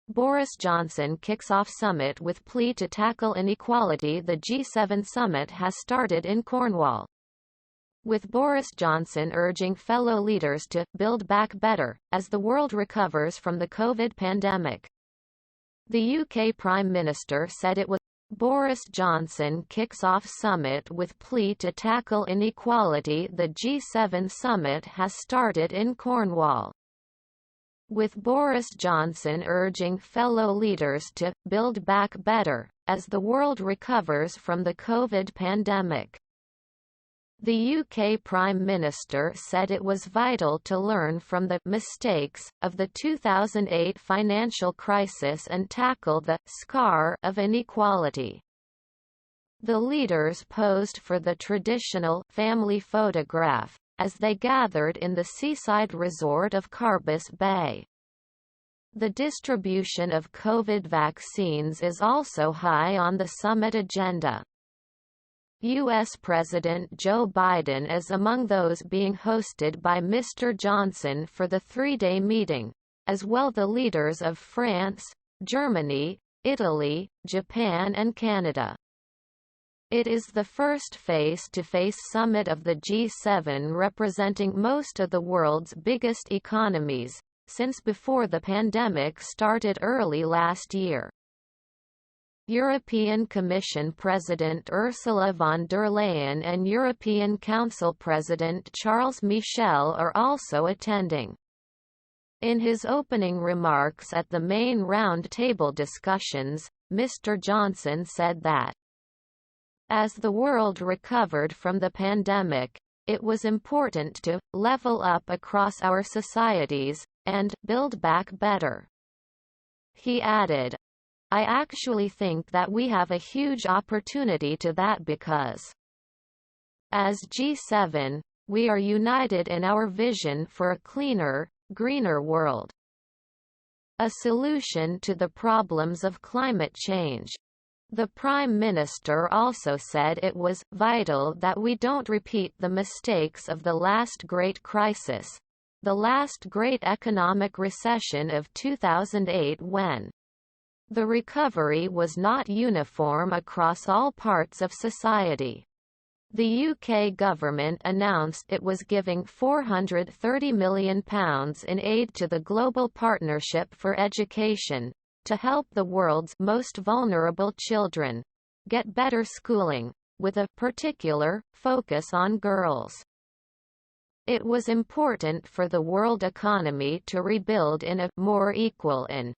Boris Johnson kicks off summit with plea to tackle inequality. The G7 summit has started in Cornwall, with Boris Johnson urging fellow leaders to build back better as the world recovers from the COVID pandemic. The UK Prime Minister said it was. Boris Johnson kicks off summit with plea to tackle inequality. The G7 summit has started in Cornwall, with Boris Johnson urging fellow leaders to build back better as the world recovers from the COVID pandemic. The UK Prime Minister said it was vital to learn from the mistakes of the 2008 financial crisis and tackle the scar of inequality. The leaders posed for the traditional family photograph as they gathered in the seaside resort of Carbis Bay. The distribution of COVID vaccines is also high on the summit agenda. U.S. President Joe Biden is among those being hosted by Mr. Johnson for the three-day meeting, as well the leaders of France, Germany, Italy, Japan and Canada. It is the first face-to-face summit of the G7 representing most of the world's biggest economies, since before the pandemic started early last year. European Commission President Ursula von der Leyen and European Council President Charles Michel are also attending. In his opening remarks at the main round-table discussions, Mr. Johnson said that, as the world recovered from the pandemic, it was important to level up across our societies and build back better. He added, I actually think that we have a huge opportunity to that because, as G7, we are united in our vision for a cleaner, greener world. A solution to the problems of climate change. The Prime Minister also said it was vital that we don't repeat the mistakes of the last great crisis, the last great economic recession of 2008 when the recovery was not uniform across all parts of society. The UK government announced it was giving £430 million in aid to the Global Partnership for Education, to help the world's most vulnerable children get better schooling, with a particular focus on girls. It was important for the world economy to rebuild in a more equal and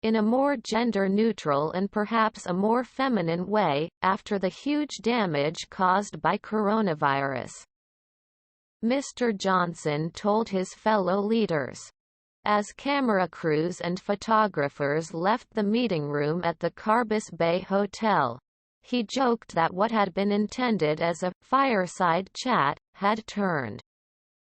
in a more gender-neutral and perhaps a more feminine way, after the huge damage caused by coronavirus. Mr. Johnson told his fellow leaders. As camera crews and photographers left the meeting room at the Carbis Bay Hotel, he joked that what had been intended as a fireside chat had turned